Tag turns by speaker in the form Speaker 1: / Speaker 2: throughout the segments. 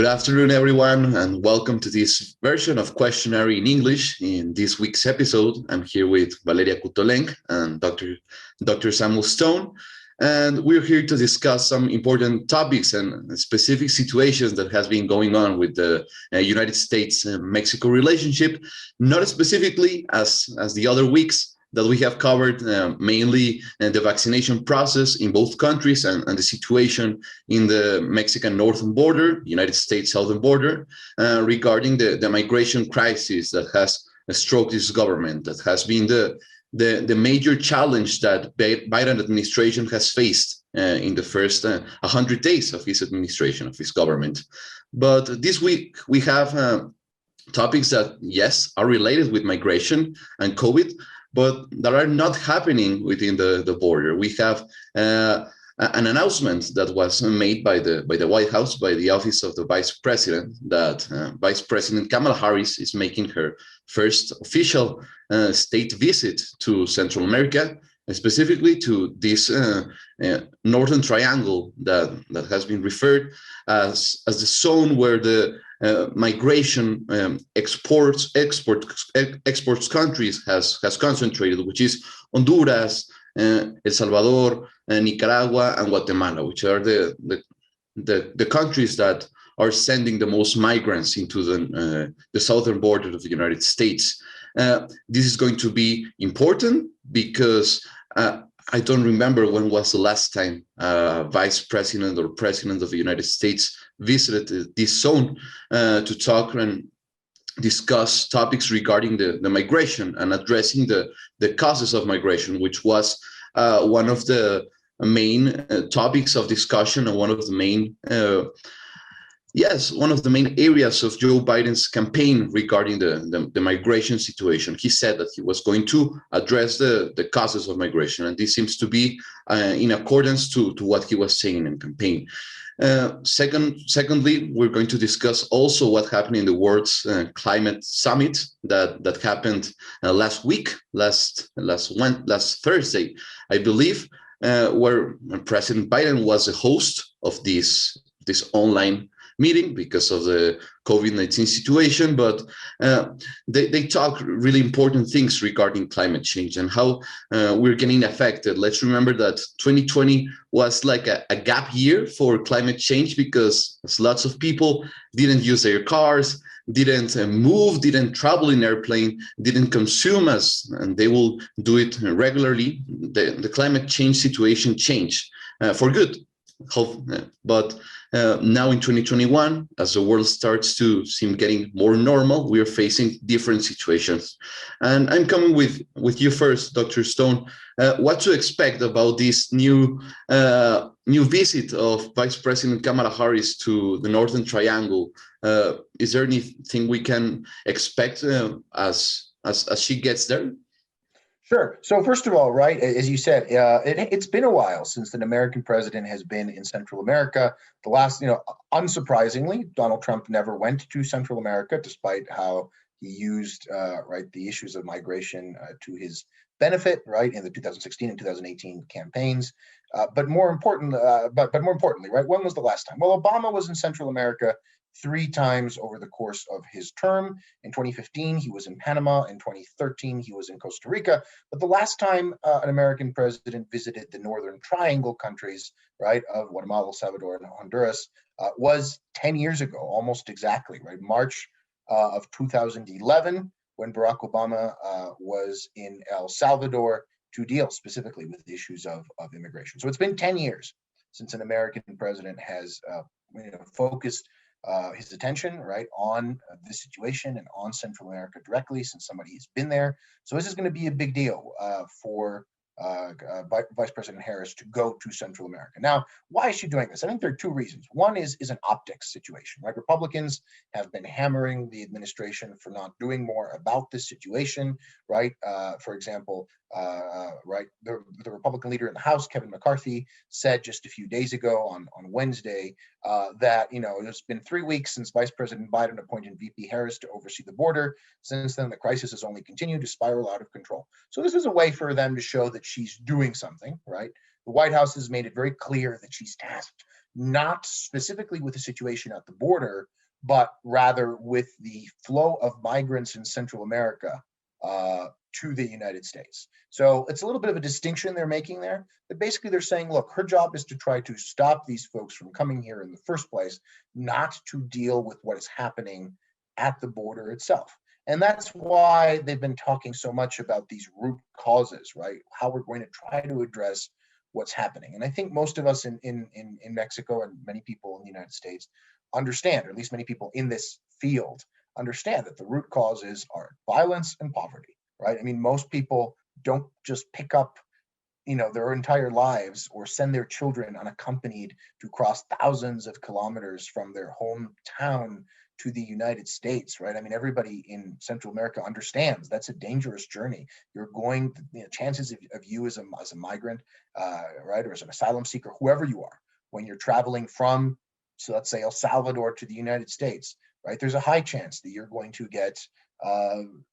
Speaker 1: afternoon, everyone, and welcome to this version of Quaestionare in English. In this week's episode, I'm here with Valeria Kutoleng and Dr. Samuel Stone, and we're here to discuss some important topics and specific situations that has been going on with the United States-Mexico relationship, not specifically as the other weeks that we have covered, mainly the vaccination process in both countries and the situation in the Mexican northern border, United States southern border, regarding the migration crisis that has struck this government, that has been the major challenge that Biden administration has faced in the first 100 days of his administration, of his government. But this week we have topics that, yes, are related with migration and COVID, but that are not happening within the border. We have an announcement that was made by the White House, by the Office of the Vice President, that Vice President Kamala Harris is making her first official state visit to Central America, specifically to this northern triangle that has been referred as the zone where the migration exports countries has concentrated, which is Honduras, El Salvador, Nicaragua, and Guatemala, which are the countries that are sending the most migrants into the southern border of the United States. This is going to be important because I don't remember when was the last time Vice President or President of the United States visited this zone to talk and discuss topics regarding the migration and addressing the causes of migration, which was one of the main topics of discussion and one of the main areas of Joe Biden's campaign regarding the migration situation. He said that he was going to address the causes of migration, and this seems to be in accordance to what he was saying in campaign. Secondly, we're going to discuss also what happened in the world's climate summit that happened last Thursday, I believe, where President Biden was the host of this online meeting because of the COVID-19 situation, but they talk really important things regarding climate change and how we're getting affected. Let's remember that 2020 was like a gap year for climate change because lots of people didn't use their cars, didn't move, didn't travel in airplane, didn't consume and they will do it regularly. The climate change situation changed for good. But now in 2021, as the world starts to seem getting more normal, we are facing different situations. And I'm coming with you first, Dr. Stone. What to expect about this new visit of Vice President Kamala Harris to the Northern Triangle? Is there anything we can expect as she gets there?
Speaker 2: Sure. So first of all, right, as you said, it's been a while since an American president has been in Central America. The last, unsurprisingly, Donald Trump never went to Central America, despite how he used the issues of migration to his benefit, right, in the 2016 and 2018 campaigns. But more importantly, right, when was the last time? Well, Obama was in Central America 3 times over the course of his term. In 2015, he was in Panama. In 2013, he was in Costa Rica. But the last time an American president visited the Northern Triangle countries, right, of Guatemala, El Salvador, and Honduras was 10 years ago, almost exactly, right? March of 2011, when Barack Obama was in El Salvador to deal specifically with the issues of immigration. So it's been 10 years since an American president has focused his attention, right, on this situation and on Central America directly, since somebody has been there. So this is going to be a big deal for Vice President Harris to go to Central America. Now, why is she doing this? I think there are 2 reasons. One is an optics situation, right? Republicans have been hammering the administration for not doing more about this situation, right? For example, right, the Republican leader in the House, Kevin McCarthy, said just a few days ago on Wednesday that, it's been 3 weeks since Vice President Biden appointed VP Harris to oversee the border. Since then, the crisis has only continued to spiral out of control. So this is a way for them to show that she's doing something, right? The White House has made it very clear that she's tasked not specifically with the situation at the border, but rather with the flow of migrants in Central America to the United States. So it's a little bit of a distinction they're making there, but basically they're saying, look, her job is to try to stop these folks from coming here in the first place, not to deal with what is happening at the border itself. And that's why they've been talking so much about these root causes, right? How we're going to try to address what's happening. And I think most of us in Mexico and many people in the United States understand, or at least many people in this field understand, that the root causes are violence and poverty, right? I mean, most people don't just pick up, their entire lives or send their children unaccompanied to cross thousands of kilometers from their hometown to the United States, right? I mean, everybody in Central America understands that's a dangerous journey. You're going, chances of you as a migrant, right, or as an asylum seeker, whoever you are, when you're traveling from, so let's say El Salvador to the United States, right? There's a high chance that you're going to get,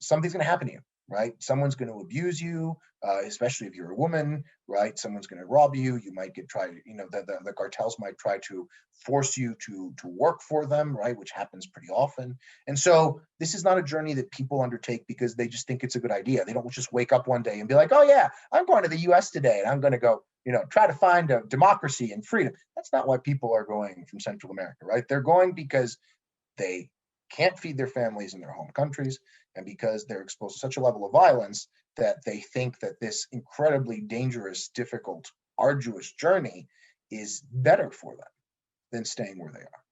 Speaker 2: something's going to happen to you, right? Someone's going to abuse you, especially if you're a woman, right? Someone's going to rob you. You might get the cartels might try to force you to work for them, right? Which happens pretty often. And so this is not a journey that people undertake because they just think it's a good idea. They don't just wake up one day and be like, oh yeah, I'm going to the US today and I'm going to go, try to find a democracy and freedom. That's not why people are going from Central America, right? They're going because they can't feed their families in their home countries, and because they're exposed to such a level of violence that they think that this incredibly dangerous, difficult, arduous journey is better for them than staying where they are.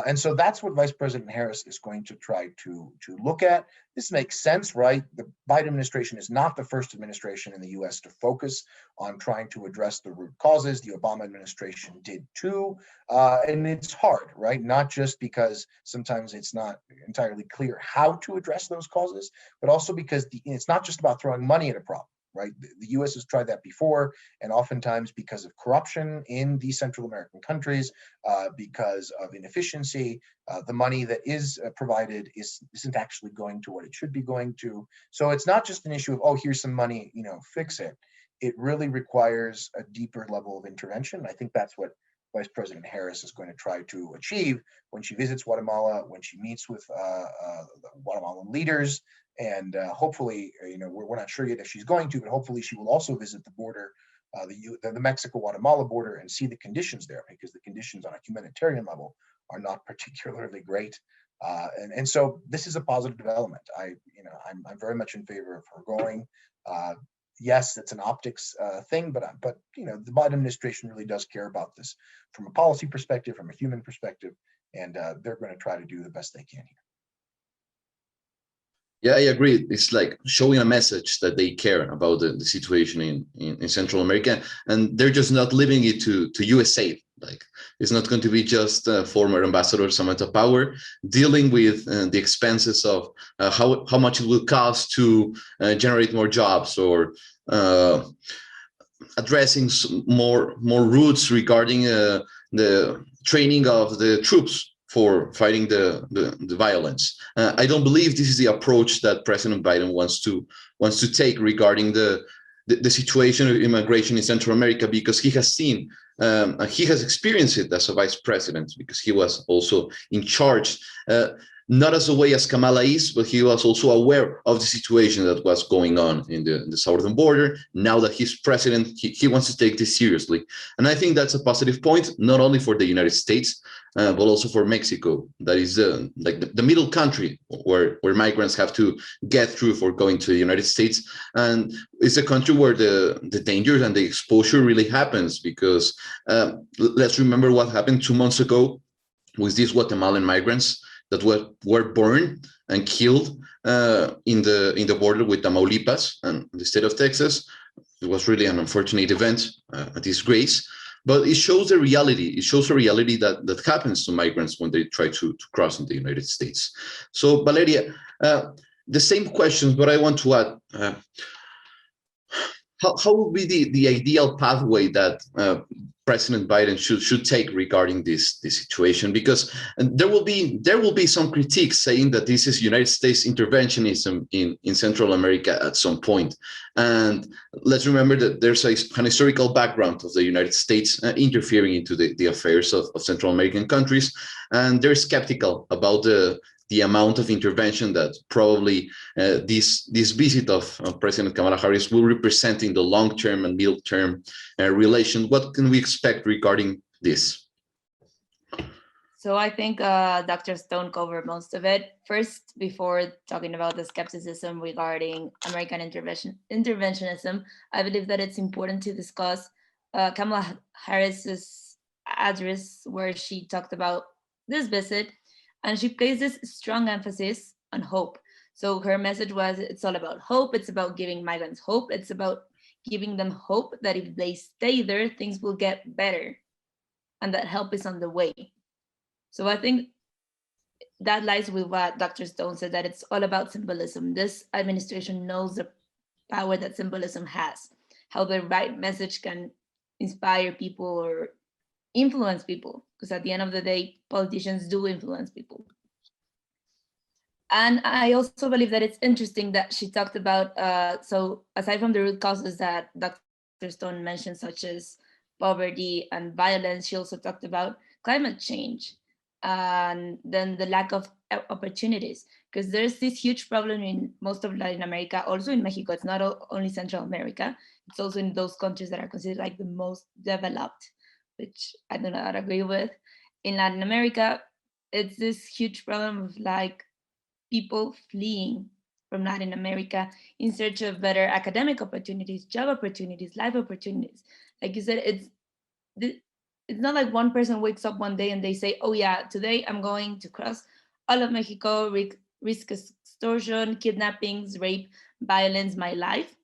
Speaker 2: And so that's what Vice President Harris is going to try to look at. This makes sense, right? The Biden administration is not the first administration in the US to focus on trying to address the root causes. The Obama administration did too. And it's hard, right? Not just because sometimes it's not entirely clear how to address those causes, but also because it's not just about throwing money at a problem. Right, the U.S. has tried that before, and oftentimes because of corruption in these Central American countries, because of inefficiency, the money that is provided isn't actually going to what it should be going to. So it's not just an issue of, oh, here's some money, fix it. It really requires a deeper level of intervention. I think that's what Vice President Harris is going to try to achieve when she visits Guatemala, when she meets with the Guatemalan leaders. And hopefully, we're not sure yet if she's going to, but hopefully she will also visit the border, the Mexico-Guatemala border, and see the conditions there, because the conditions on a humanitarian level are not particularly great. And so this is a positive development. I'm very much in favor of her going. Yes, it's an optics thing, but the Biden administration really does care about this from a policy perspective, from a human perspective, and they're going to try to do the best they can here.
Speaker 1: Yeah, I agree. It's like showing a message that they care about the situation in Central America, and they're just not leaving it to USA. Like, it's not going to be just former Ambassador Samantha Power dealing with the expenses of how much it will cost to generate more jobs, or addressing more routes regarding the training of the troops for fighting the violence. I don't believe this is the approach that President Biden wants to take regarding the situation of immigration in Central America, because he has seen, he has experienced it as a vice president, because he was also in charge, not as a way as Kamala is, but he was also aware of the situation that was going on in the southern border. Now that he's president, he wants to take this seriously. And I think that's a positive point, not only for the United States, but also for Mexico. That is the middle country where migrants have to get through for going to the United States. And it's a country where the dangers and the exposure really happens, because let's remember what happened 2 months ago with these Guatemalan migrants that were burned and killed in the border with Tamaulipas and the state of Texas. It was really an unfortunate event, a disgrace, but it shows the reality. It shows the reality that happens to migrants when they try to cross in the United States. So, Valeria, the same questions, but I want to add, how would be the ideal pathway that President Biden should take regarding this situation? Because there will be some critiques saying that this is United States interventionism in Central America at some point. And let's remember that there's an historical background of the United States interfering into the affairs of Central American countries, and they're skeptical about the amount of intervention that probably this visit of President Kamala Harris will represent in the long-term and middle-term relation. What can we expect regarding this?
Speaker 3: So I think Dr. Stone covered most of it. First, before talking about the skepticism regarding American interventionism, I believe that it's important to discuss Kamala Harris's address, where she talked about this visit, and she places strong emphasis on hope. So her message was, it's all about hope. It's about giving migrants hope. It's about giving them hope that if they stay there, things will get better and that help is on the way. So I think that lies with what Dr. Stone said, that it's all about symbolism. This administration knows the power that symbolism has, how the right message can inspire people or influence people, because at the end of the day, politicians do influence people. And I also believe that it's interesting that she talked about, so aside from the root causes that Dr. Stone mentioned, such as poverty and violence, she also talked about climate change and then the lack of opportunities, because there's this huge problem in most of Latin America, also in Mexico. It's not only Central America, it's also in those countries that are considered like the most developed, which I do not agree with. In Latin America, it's this huge problem of like people fleeing from Latin America in search of better academic opportunities, job opportunities, life opportunities. Like you said, it's not like one person wakes up one day and they say, oh yeah, today I'm going to cross all of Mexico, risk extortion, kidnappings, rape, violence, my life,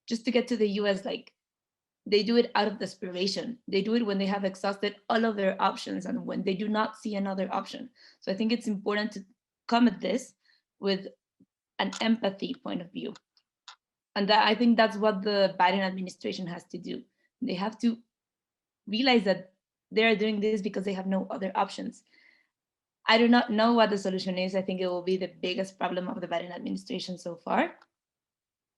Speaker 3: just to get to the US. Like, they do it out of desperation. They do it when they have exhausted all of their options and when they do not see another option. So I think it's important to come at this with an empathy point of view. And that, I think that's what the Biden administration has to do. They have to realize that they're doing this because they have no other options. I do not know what the solution is. I think it will be the biggest problem of the Biden administration so far.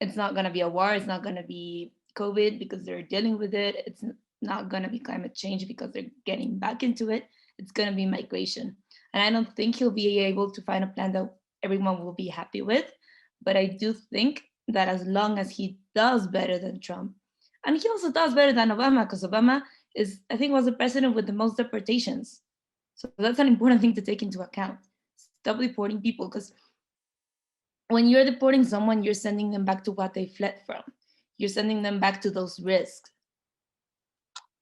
Speaker 3: It's not going to be a war. It's not going to be COVID because they're dealing with it. It's not going to be climate change because they're getting back into it. It's going to be migration. And I don't think he'll be able to find a plan that everyone will be happy with. But I do think that as long as he does better than Trump, and he also does better than Obama, because Obama is, I think, was the president with the most deportations. So that's an important thing to take into account. Stop deporting people, because when you're deporting someone, you're sending them back to what they fled from. You're sending them back to those risks.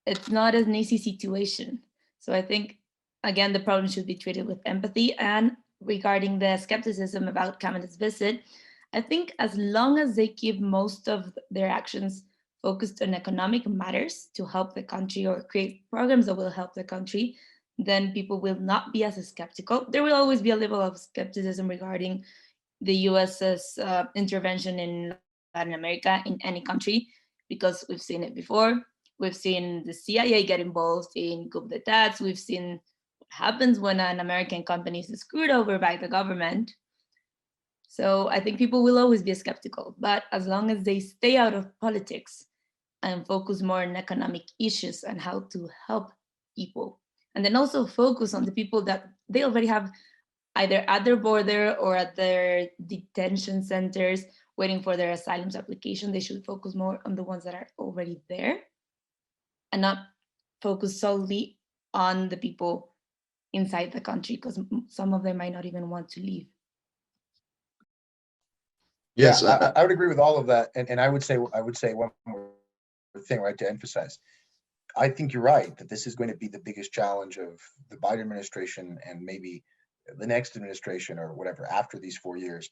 Speaker 3: It's not an easy situation. So I think, again, the problem should be treated with empathy. And regarding the skepticism about Kamala's visit, I think as long as they keep most of their actions focused on economic matters to help the country or create programs that will help the country, then people will not be as skeptical. There will always be a level of skepticism regarding the US's intervention in Latin America, in any country, because we've seen it before. We've seen the CIA get involved in coup d'etats. We've seen what happens when an American company is screwed over by the government. So I think people will always be skeptical, but as long as they stay out of politics and focus more on economic issues and how to help people, and then also focus on the people that they already have either at their border or at their detention centers waiting for their asylum application. They should focus more on the ones that are already there and not focus solely on the people inside the country, because some of them might not even want to leave.
Speaker 2: Yes, I would agree with all of that, and I would say one more thing, right, to emphasize. I think you're right that this is going to be the biggest challenge of the Biden administration and maybe the next administration or whatever after these 4 years,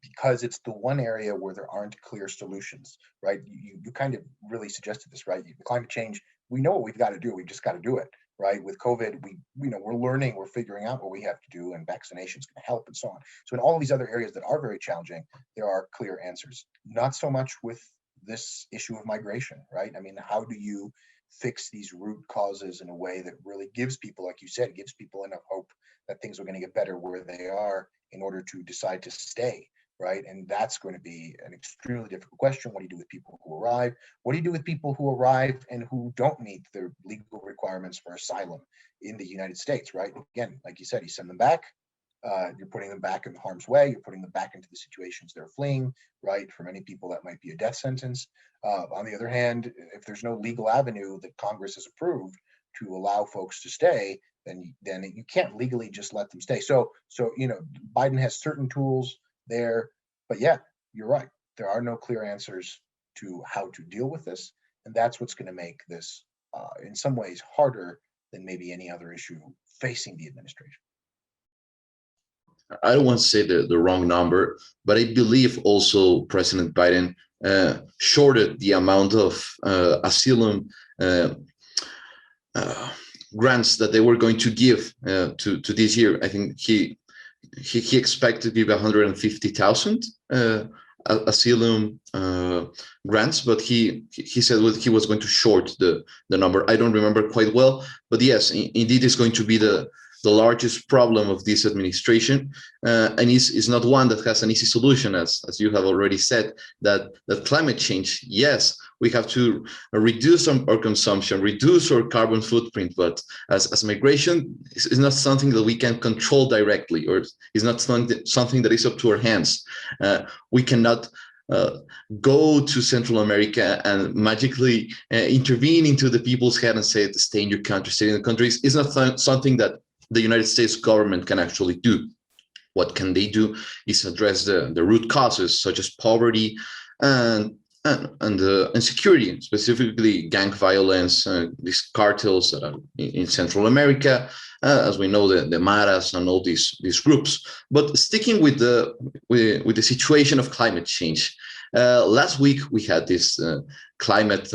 Speaker 2: because it's the one area where there aren't clear solutions, right? You kind of really suggested this, right? Climate change, we know what we've got to do. We've just got to do it, right? With COVID, we're learning, we're figuring out what we have to do, and vaccination's going to help and so on. So in all of these other areas that are very challenging, there are clear answers. Not so much with this issue of migration, right? I mean, how do you fix these root causes in a way that really gives people, like you said, gives people enough hope that things are going to get better where they are in order to decide to stay, right? And that's going to be an extremely difficult question. What do you do with people who arrive? What do you do with people who arrive and who don't meet the legal requirements for asylum in the United States, right? Again, like you said, you send them back. You're putting them back in harm's way. You're putting them back into the situations they're fleeing, right? For many people, that might be a death sentence. On the other hand, if there's no legal avenue that Congress has approved to allow folks to stay, then you can't legally just let them stay. So Biden has certain tools there, but yeah, you're right. There are no clear answers to how to deal with this, and that's what's going to make this, in some ways, harder than maybe any other issue facing the administration.
Speaker 1: I don't want to say the wrong number, but I believe also President Biden shorted the amount of asylum grants that they were going to give to this year. I think he expected to give 150,000 asylum grants, but he said he was going to short the number. I don't remember quite well, but yes, indeed, it's going to be the largest problem of this administration, and is not one that has an easy solution, as you have already said, that climate change, yes, we have to reduce our consumption, reduce our carbon footprint, but as migration is not something that we can control directly, or is not something that is up to our hands. We cannot go to Central America and magically intervene into the people's head and say, stay in your country, stay in the countries. It's not something that the United States government can actually do. What can they do is address the root causes, such as poverty and insecurity, specifically gang violence, these cartels that are in Central America, as we know, the Maras and all these groups. But sticking with the situation of climate change, last week we had this climate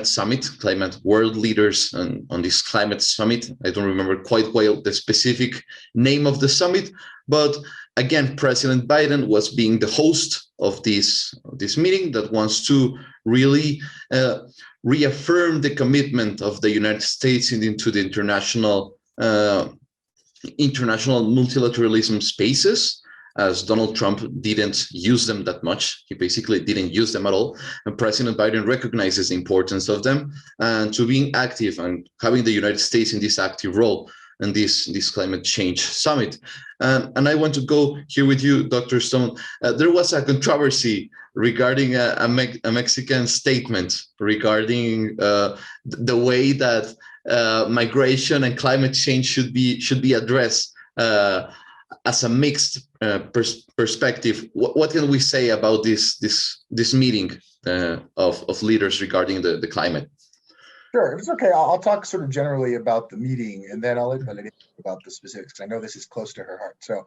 Speaker 1: summit, climate world leaders on this climate summit. I don't remember quite well the specific name of the summit, but again, President Biden was being the host of this meeting that wants to really reaffirm the commitment of the United States into the international multilateralism spaces, as Donald Trump didn't use them that much. He basically didn't use them at all. And President Biden recognizes the importance of them, and to being active and having the United States in this active role in this climate change summit. And I want to go here with you, Dr. Stone. There was a controversy regarding a Mexican statement regarding the way that migration and climate change should be addressed as a mixed perspective. What can we say about this meeting of leaders regarding the climate?
Speaker 2: Sure, if it's okay, I'll talk sort of generally about the meeting, and then I'll let Valeria talk about the specifics. I know this is close to her heart, so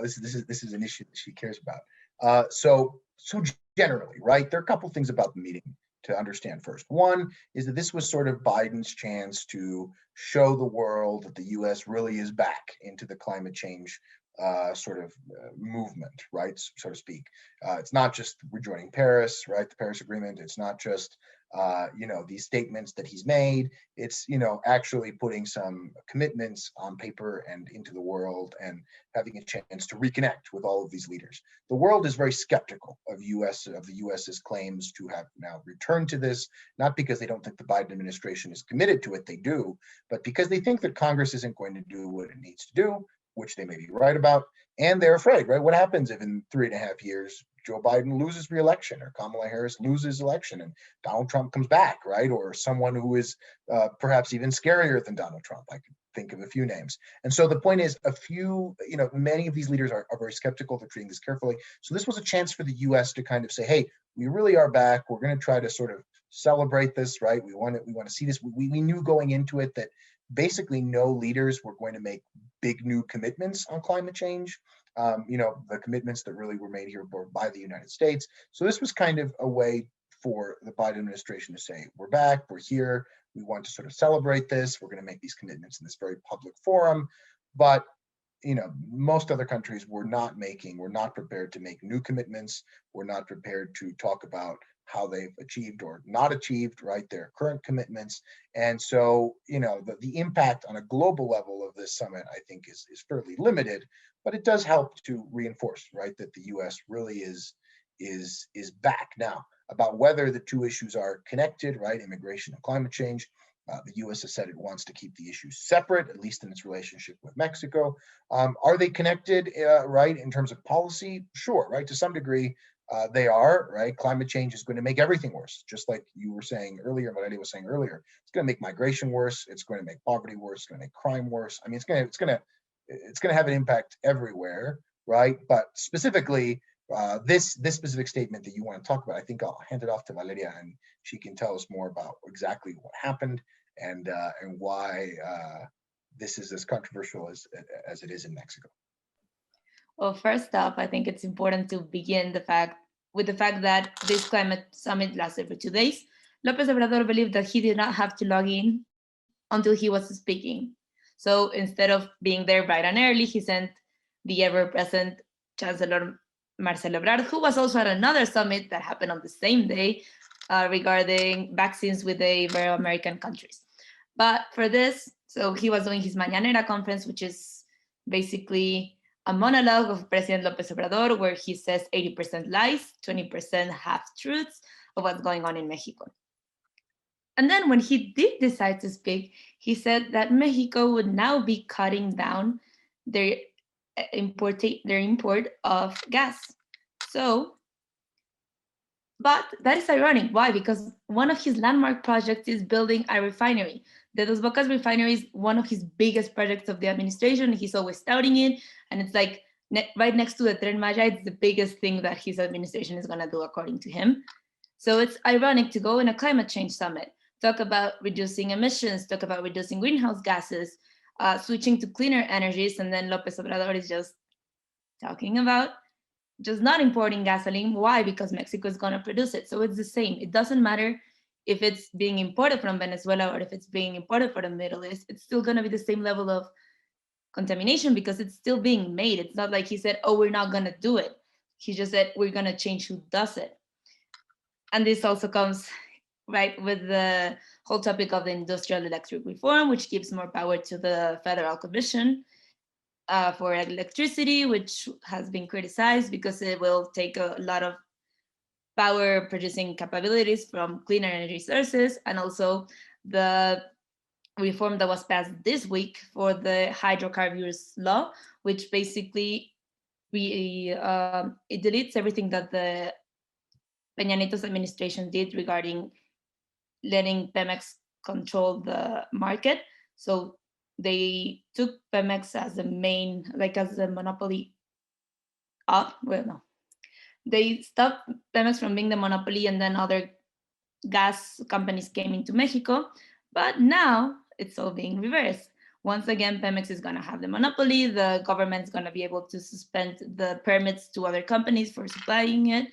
Speaker 2: this is an issue that she cares about. So generally, right, there are a couple things about the meeting to understand. First, one is that this was sort of Biden's chance to show the world that the U.S. really is back into the climate change movement, right, so to speak. It's not just rejoining Paris, right, the Paris Agreement. It's not just these statements that he's made. It's, actually putting some commitments on paper and into the world, and having a chance to reconnect with all of these leaders. The world is very skeptical of the US's claims to have now returned to this, not because they don't think the Biden administration is committed to it, they do, but because they think that Congress isn't going to do what it needs to do, which they may be right about, and they're afraid, right? What happens if in 3.5 years Joe Biden loses re-election, or Kamala Harris loses election, and Donald Trump comes back, right? Or someone who is perhaps even scarier than Donald Trump. I could think of a few names. And so the point is, many of these leaders are very skeptical. They're treating this carefully. So this was a chance for the U.S. to kind of say, hey, we really are back. We're going to try to sort of celebrate this, right? We want to see this. We knew going into it that basically no leaders were going to make big new commitments on climate change. The commitments that really were made here by the United States. So this was kind of a way for the Biden administration to say, we're back, we're here, we want to sort of celebrate this, we're going to make these commitments in this very public forum. But most other countries were not prepared to make new commitments, were not prepared to talk about how they've achieved or not achieved, right, their current commitments. And so, the impact on a global level of this summit, I think, is fairly limited, but it does help to reinforce, right, that the US really is back now. About whether the two issues are connected, right, immigration and climate change. The US has said it wants to keep the issues separate, at least in its relationship with Mexico. Are they connected, right, in terms of policy? Sure, right, to some degree, they are, right? Climate change is going to make everything worse, just like you were saying earlier, Valeria was saying earlier. It's going to make migration worse. It's going to make poverty worse. It's going to make crime worse. I mean, it's going to have an impact everywhere, right? But specifically, this specific statement that you want to talk about, I think I'll hand it off to Valeria, and she can tell us more about exactly what happened and why this is as controversial as it is in Mexico.
Speaker 3: Well, first off, I think it's important to begin with the fact that this climate summit lasted for 2 days. López Obrador believed that he did not have to log in until he was speaking. So instead of being there bright and early, he sent the ever-present Chancellor Marcelo Ebrard, who was also at another summit that happened on the same day regarding vaccines with the Ibero-American countries. But for this, so he was doing his Mañanera conference, which is basically a monologue of President López Obrador, where he says 80% lies, 20% half-truths of what's going on in Mexico. And then when he did decide to speak, he said that Mexico would now be cutting down their import of gas. So, but that is ironic. Why? Because one of his landmark projects is building a refinery. The Dos Bocas refinery is one of his biggest projects of the administration. He's always touting it. And it's like right next to the Tren Maya, it's the biggest thing that his administration is going to do, according to him. So it's ironic to go in a climate change summit, talk about reducing emissions, talk about reducing greenhouse gases, switching to cleaner energies. And then López Obrador is just talking about just not importing gasoline. Why? Because Mexico is going to produce it. So it's the same. It doesn't matter if it's being imported from Venezuela or if it's being imported from the Middle East. It's still going to be the same level of contamination because it's still being made. It's not like he said, oh, we're not going to do it. He just said, we're going to change who does it. And this also comes right with the whole topic of the industrial electric reform, which gives more power to the Federal Commission for electricity, which has been criticized because it will take a lot of power producing capabilities from cleaner energy sources, and also the reform that was passed this week for the hydrocarbons law, which basically it deletes everything that the Peña Nieto's administration did regarding letting Pemex control the market. So they took Pemex as the main, like as the monopoly. They stopped Pemex from being the monopoly, and then other gas companies came into Mexico. But now it's all being reversed. Once again, Pemex is going to have the monopoly. The government's going to be able to suspend the permits to other companies for supplying it,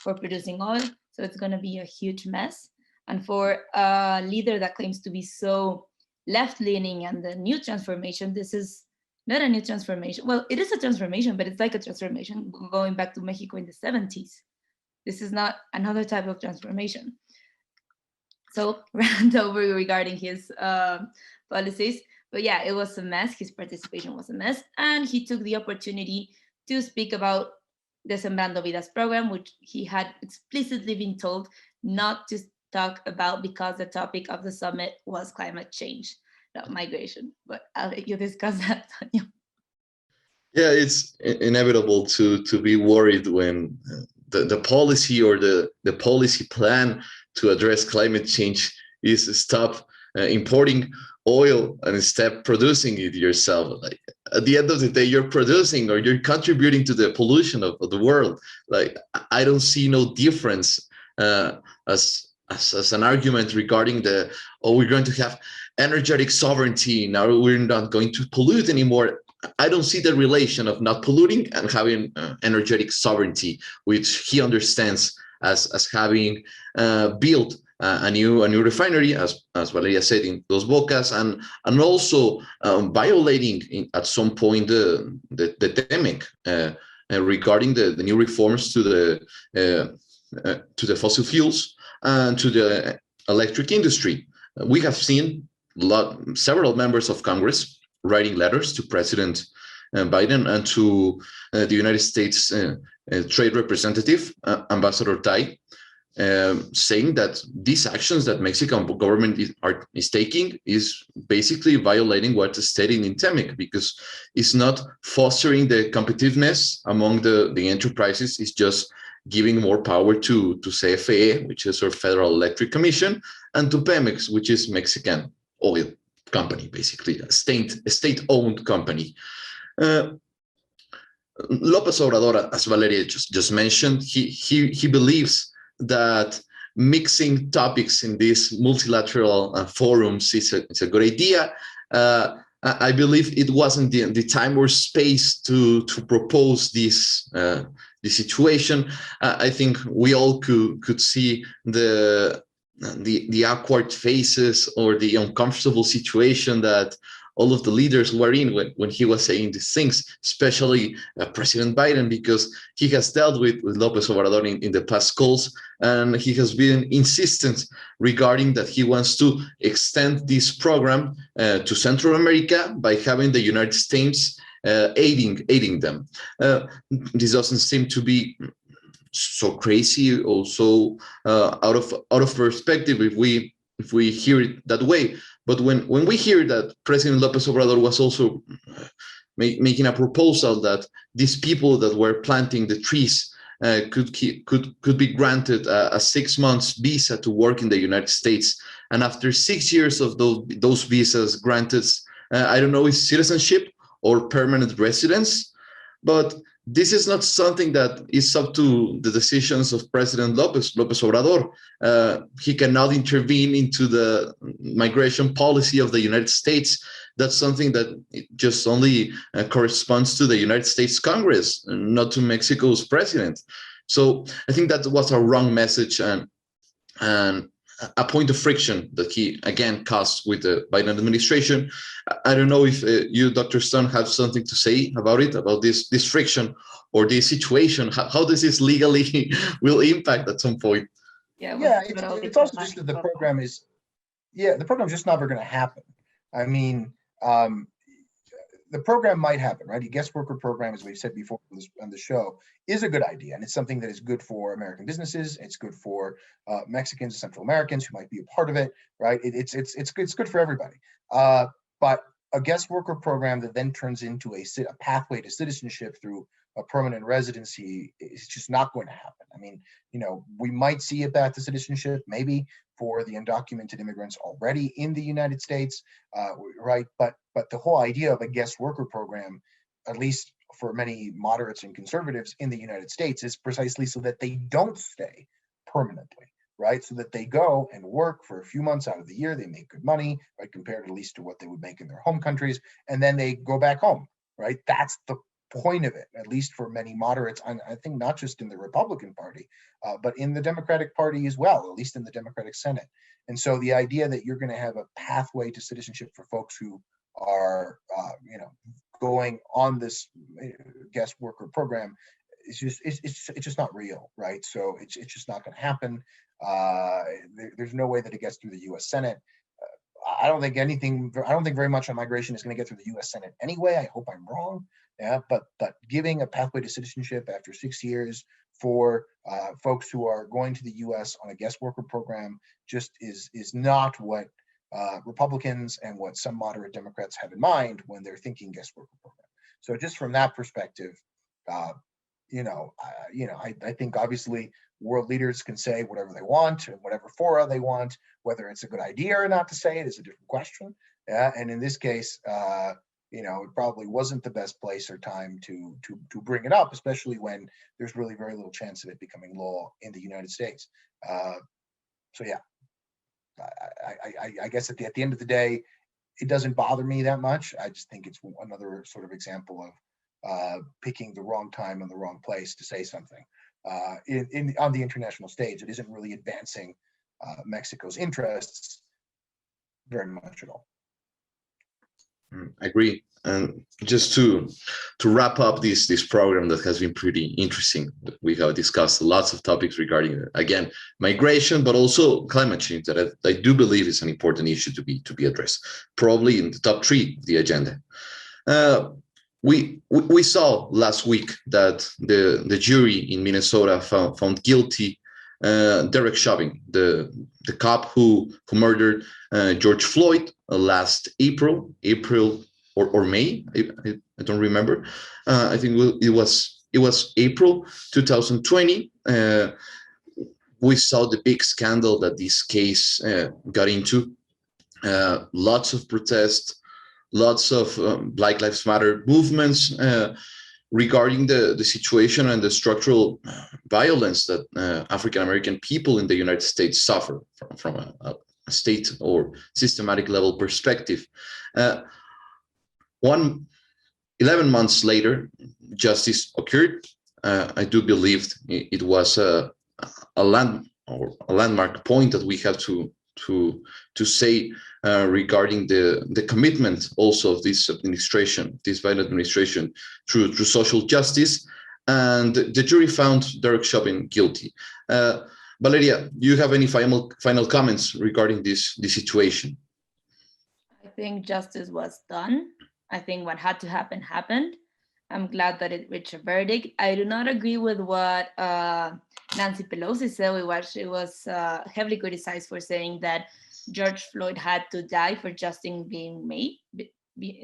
Speaker 3: for producing oil. So it's going to be a huge mess. And for a leader that claims to be so left-leaning and the new transformation, this is not a new transformation. Well, it is a transformation, but it's like a transformation going back to Mexico in the 70s. This is not another type of transformation. So rant over regarding his policies. But yeah, it was a mess. His participation was a mess. And he took the opportunity to speak about the Sembrando Vidas program, which he had explicitly been told not to talk about because the topic of the summit was climate change, not migration. But I'll let you discuss that, Antonio.
Speaker 1: Yeah, it's inevitable to be worried when the policy or the policy plan to address climate change is stop importing oil and instead producing it yourself. Like at the end of the day, you're producing or you're contributing to the pollution of the world. Like I don't see no difference as an argument regarding we're going to have energetic sovereignty now, we're not going to pollute anymore. I don't see the relation of not polluting and having energetic sovereignty, which he understands as having built a new refinery, as Valeria said, in Dos Bocas, and also violating at some point the TEMEC regarding the new reforms to the fossil fuels and to the electric industry. We have seen several members of Congress writing letters to President Biden and to the United States Trade Representative, Ambassador Tai, saying that these actions that Mexican government is taking is basically violating what is stated in TEMEC, because it's not fostering the competitiveness among the enterprises. It's just giving more power to CFE, which is our Federal Electric Commission, and to Pemex, which is Mexican oil company, basically a state-owned company. López Obrador, as Valeria just mentioned, he believes that mixing topics in these multilateral forums is a good idea. I believe it wasn't the time or space to propose this situation. I think we all could see the awkward faces or the uncomfortable situation that all of the leaders were in when he was saying these things, especially President Biden, because he has dealt with López Obrador in the past calls, and he has been insistent regarding that he wants to extend this program to Central America by having the United States aiding them. This doesn't seem to be so crazy or so out of perspective if we hear it that way. But when we hear that President López Obrador was also making a proposal that these people that were planting the trees could be granted a 6 months visa to work in the United States, and after 6 years of those visas granted, I don't know, is citizenship or permanent residence, but this is not something that is up to the decisions of President López Obrador. He cannot intervene into the migration policy of the United States. That's something that just only corresponds to the United States Congress, not to Mexico's president. So I think that was a wrong message and a point of friction that he again caused with the Biden administration. I don't know if you, Dr. Stone, have something to say about it, about this friction or this situation. How does this legally will impact at some point?
Speaker 2: Yeah, it's also just that the program is just never going to happen. I mean, the program might happen, right? A guest worker program, as we've said before on the show, is a good idea, and it's something that is good for American businesses. It's good for Mexicans and Central Americans who might be a part of it, right? It's good for everybody. But a guest worker program that then turns into a pathway to citizenship through a permanent residency is just not going to happen. I mean, we might see a path to citizenship, maybe for the undocumented immigrants already in the United States, right? But the whole idea of a guest worker program, at least for many moderates and conservatives in the United States, is precisely so that they don't stay permanently, right? So that they go and work for a few months out of the year, they make good money, right, compared at least to what they would make in their home countries, and then they go back home, right? That's the point of it, at least for many moderates, and I think not just in the Republican Party, but in the Democratic Party as well, at least in the Democratic Senate. And so the idea that you're going to have a pathway to citizenship for folks who are, going on this guest worker program is it's just not real, right? So it's just not going to happen. There's no way that it gets through the U.S. Senate. I don't think very much on migration is going to get through the U.S. Senate anyway. I hope I'm wrong. Yeah, but giving a pathway to citizenship after 6 years for folks who are going to the U.S. on a guest worker program just is not what Republicans and what some moderate Democrats have in mind when they're thinking guest worker program. So just from that perspective, I think obviously world leaders can say whatever they want and whatever fora they want. Whether it's a good idea or not to say it is a different question. Yeah, and in this case, it probably wasn't the best place or time to bring it up, especially when there's really very little chance of it becoming law in the United States. So yeah, I guess at the end of the day, it doesn't bother me that much. I just think it's another sort of example of picking the wrong time and the wrong place to say something on the international stage. It isn't really advancing Mexico's interests very much at all.
Speaker 1: I agree. And just to wrap up this program that has been pretty interesting, we have discussed lots of topics regarding, again, migration, but also climate change that I do believe is an important issue to be addressed, probably in the top 3 of the agenda. We saw last week that the jury in Minnesota found guilty Derek Chauvin, the cop who murdered George Floyd last April or May. I don't remember. I think it was April 2020. We saw the big scandal that this case got into. Lots of protests, lots of Black Lives Matter movements regarding the situation and the structural violence that African American people in the United States suffer from a state or systematic level perspective. 11 months later, justice occurred. I do believe it was a landmark point that we have to say regarding the commitment also of this administration, this Biden administration, through social justice, and the jury found Derek Chauvin guilty. Valeria, do you have any final comments regarding this situation?
Speaker 3: I think justice was done. I think what had to happen happened. I'm glad that it reached a verdict. I do not agree with what Nancy Pelosi said. She was heavily criticized for saying that George Floyd had to die for justice being made.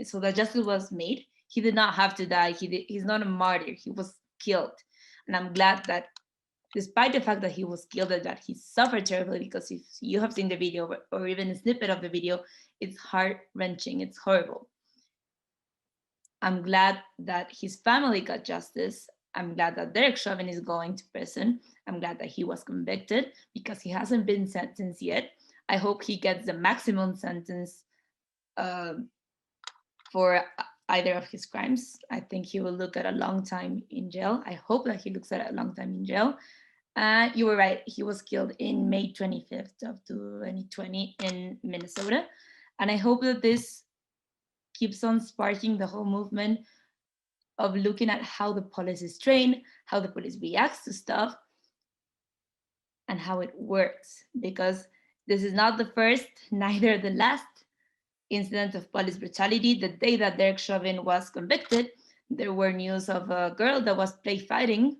Speaker 3: So that justice was made. He did not have to die. He's not a martyr. He was killed. And I'm glad that despite the fact that he was killed and that he suffered terribly, because if you have seen the video or even a snippet of the video, it's heart-wrenching. It's horrible. I'm glad that his family got justice. I'm glad that Derek Chauvin is going to prison. I'm glad that he was convicted because he hasn't been sentenced yet. I hope he gets the maximum sentence for either of his crimes. I think he will look at a long time in jail. I hope that he looks at a long time in jail. You were right. He was killed in May 25th of 2020 in Minnesota. And I hope that this keeps on sparking the whole movement of looking at how the police is trained, how the police reacts to stuff, and how it works. Because this is not the first, neither the last incident of police brutality. The day that Derek Chauvin was convicted, there were news of a girl that was play fighting,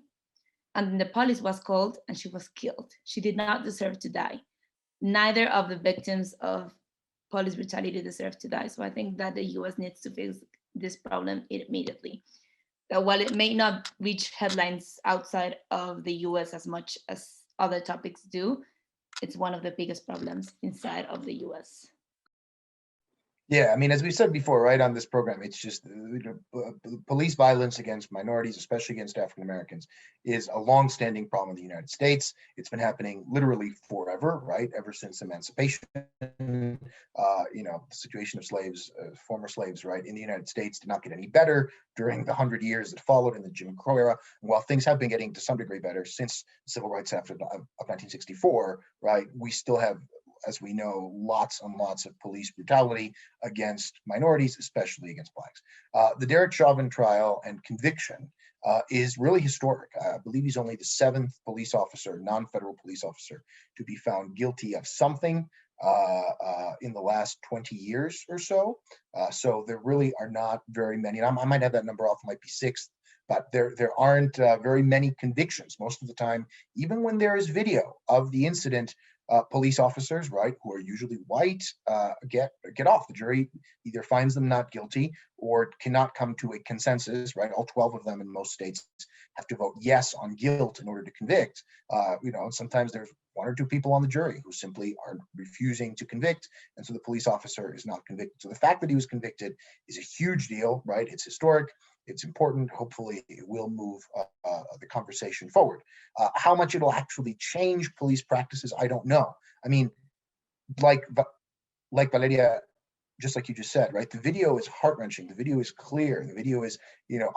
Speaker 3: and the police was called and she was killed. She did not deserve to die. Neither of the victims of police brutality deserve to die. So I think that the US needs to fix this problem immediately. That while it may not reach headlines outside of the US as much as other topics do, it's one of the biggest problems inside of the US.
Speaker 2: Yeah, I mean, as we said before, right, on this program, it's just police violence against minorities, especially against African Americans, is a long-standing problem in the United States. It's been happening literally forever, right, ever since emancipation. The situation of slaves, former slaves, right, in the United States did not get any better during the 100 years that followed in the Jim Crow era. And while things have been getting to some degree better since the Civil Rights Act of 1964, right, we still have, as we know, lots and lots of police brutality against minorities, especially against Blacks. The Derek Chauvin trial and conviction is really historic. I believe he's only the 7th police officer, non-federal police officer, to be found guilty of something in the last 20 years or so. So there really are not very many. And I might have that number off, it might be 6th, but there aren't very many convictions. Most of the time, even when there is video of the incident, police officers, right, who are usually white, get off. The jury either finds them not guilty or cannot come to a consensus, right? All 12 of them in most states have to vote yes on guilt in order to convict. Sometimes there's 1 or 2 people on the jury who simply are refusing to convict, and so the police officer is not convicted. So the fact that he was convicted is a huge deal, right? It's historic. It's important. Hopefully, it will move the conversation forward. How much it'll actually change police practices, I don't know. I mean, like Valeria, just like you just said, right? The video is heart-wrenching. The video is clear. The video is,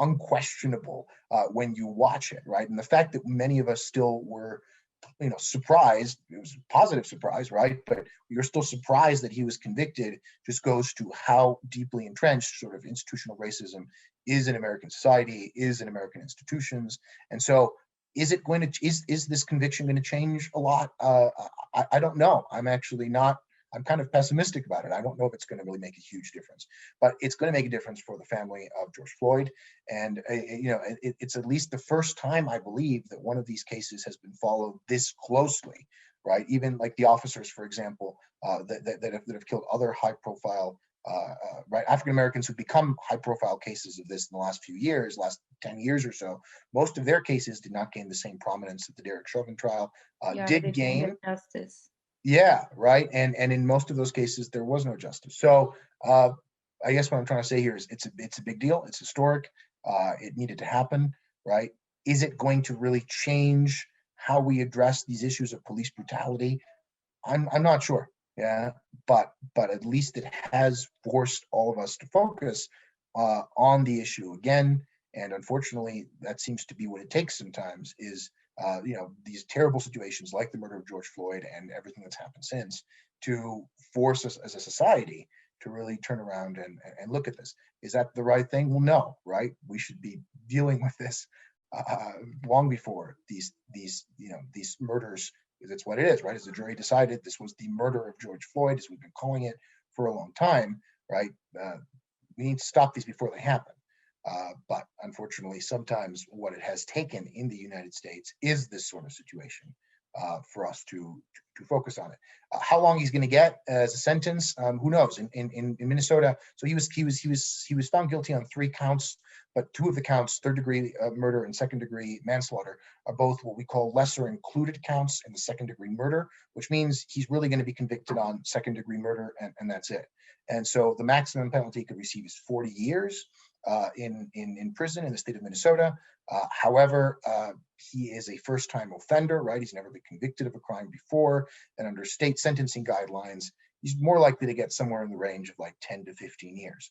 Speaker 2: unquestionable when you watch it, right? And the fact that many of us still were surprised. It was a positive surprise, right? But you're still surprised that he was convicted. Just goes to how deeply entrenched sort of institutional racism is in American society, is in American institutions. And so is this conviction going to change a lot? I don't know. I'm kind of pessimistic about it. I don't know if it's going to really make a huge difference, but it's going to make a difference for the family of George Floyd. And, it's at least the first time, I believe, that one of these cases has been followed this closely, right? Even like the officers, for example, that have killed other high profile, right, African Americans who've become high profile cases of this in the last few years, last 10 years or so. Most of their cases did not gain the same prominence that the Derek Chauvin trial did gain.
Speaker 3: Justice.
Speaker 2: Yeah, right. And in most of those cases, there was no justice. So I guess what I'm trying to say here is it's a big deal. It's historic. It needed to happen, right? Is it going to really change how we address these issues of police brutality? I'm not sure. Yeah, but at least it has forced all of us to focus on the issue again. And unfortunately, that seems to be what it takes sometimes, is these terrible situations like the murder of George Floyd and everything that's happened since, to force us as a society to really turn around and look at this. Is that the right thing? Well, no, right? We should be dealing with this long before these murders. That's what it is, right? As the jury decided, this was the murder of George Floyd, as we've been calling it for a long time, right? We need to stop these before they happen. But unfortunately, sometimes what it has taken in the United States is this sort of situation for us to focus on it. How long he's going to get as a sentence, who knows? In Minnesota, so he was found guilty on 3 counts, but 2 of the counts, third-degree murder and second-degree manslaughter, are both what we call lesser included counts in the second-degree murder, which means he's really going to be convicted on second-degree murder, and that's it. And so the maximum penalty he could receive is 40 years. In prison in the state of Minnesota. However, he is a first-time offender, right? He's never been convicted of a crime before, and under state sentencing guidelines, he's more likely to get somewhere in the range of like 10 to 15 years.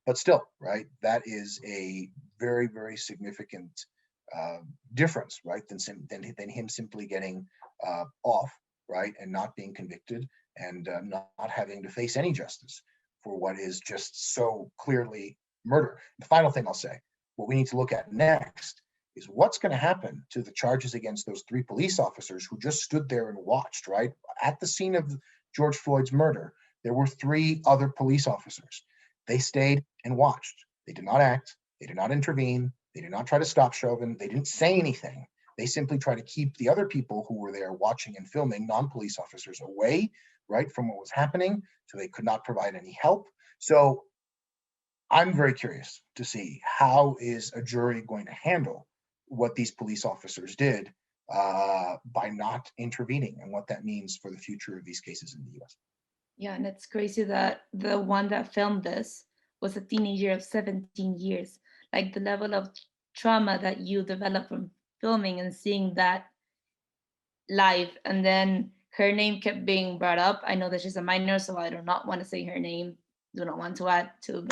Speaker 2: But still, right, that is a very, very significant difference, right, than him simply getting off, right, and not being convicted and not having to face any justice for what is just so clearly murder. The final thing I'll say, what we need to look at next is what's going to happen to the charges against those 3 police officers who just stood there and watched, right? At the scene of George Floyd's murder, there were 3 other police officers. They stayed and watched. They did not act. They did not intervene. They did not try to stop Chauvin. They didn't say anything. They simply tried to keep the other people who were there watching and filming, non-police officers, away, right, from what was happening, so they could not provide any help. So I'm very curious to see how is a jury going to handle what these police officers did by not intervening, and what that means for the future of these cases in the U.S.
Speaker 3: Yeah, and it's crazy that the one that filmed this was a teenager of 17 years. Like, the level of trauma that you develop from filming and seeing that live, and then her name kept being brought up. I know that she's a minor, so I do not want to say her name. Do not want to add to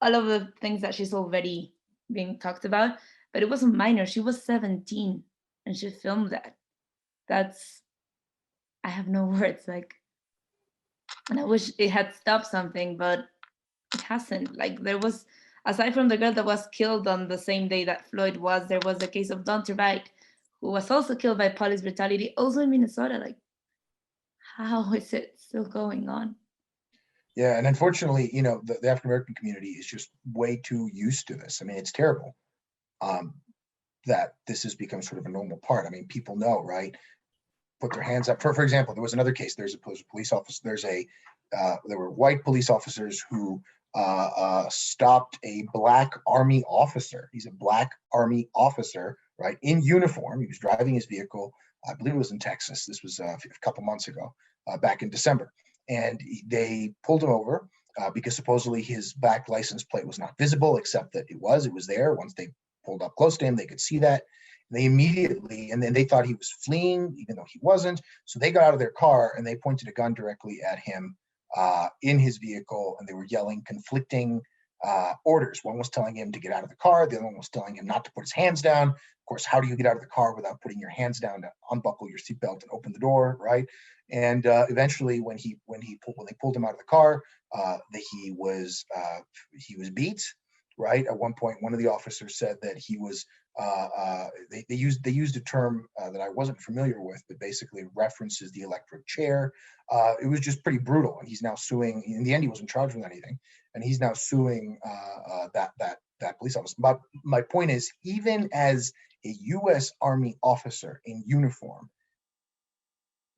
Speaker 3: all of the things that she's already being talked about, but it was a minor. She was 17 and she filmed that. I have no words, like, and I wish it had stopped something, but it hasn't. Like, there was, aside from the girl that was killed on the same day that Floyd was, there was the case of Donta Wright, who was also killed by police brutality, also in Minnesota. Like, how is it still going on?
Speaker 2: Yeah, and unfortunately, the African American community is just way too used to this. I mean, it's terrible that this has become sort of a normal part. I mean, people know, right? Put their hands up. For example, there was another case. There's a police officer. There were white police officers who stopped a Black Army officer. He's a Black Army officer, right, in uniform. He was driving his vehicle. I believe it was in Texas. This was a couple months ago, back in December. And they pulled him over because supposedly his back license plate was not visible, except that it was there. Once they pulled up close to him, they could see that. And they immediately, and then they thought he was fleeing, even though he wasn't. So they got out of their car and they pointed a gun directly at him in his vehicle, and they were yelling conflicting orders. One was telling him to get out of the car. The other one was telling him not to put his hands down. Of course, how do you get out of the car without putting your hands down to unbuckle your seatbelt and open the door, right? And eventually, when they pulled him out of the car, he was beat. Right. At one point, one of the officers said that he was. They used a term that I wasn't familiar with, but basically references the electric chair. It was just pretty brutal, and he's now suing. In the end, he wasn't charged with anything, and he's now suing that police officer. But my point is, even as a U.S. Army officer in uniform,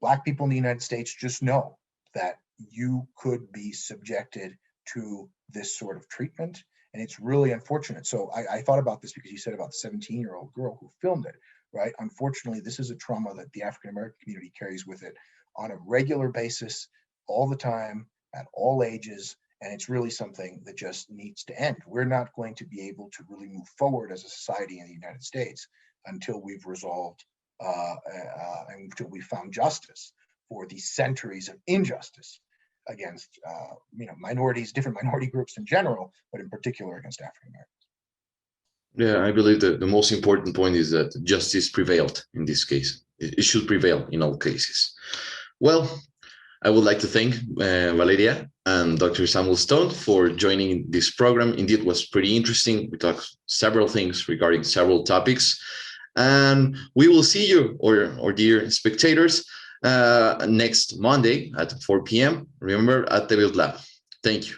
Speaker 2: Black people in the United States just know that you could be subjected to this sort of treatment. And it's really unfortunate. So I thought about this because you said about the 17-year-old girl who filmed it, right? Unfortunately, this is a trauma that the African-American community carries with it on a regular basis, all the time, at all ages. And it's really something that just needs to end. We're not going to be able to really move forward as a society in the United States until we've resolved, until we've found justice for the centuries of injustice against minorities, different minority groups in general, but in particular against African Americans.
Speaker 1: Yeah, I believe that the most important point is that justice prevailed in this case. It should prevail in all cases. Well, I would like to thank Valeria and Dr. Samuel Stone for joining this program. Indeed, it was pretty interesting. We talked several things regarding several topics. And we will see you, or dear spectators, next Monday at 4 p.m. Remember, at the Build Lab. Thank you.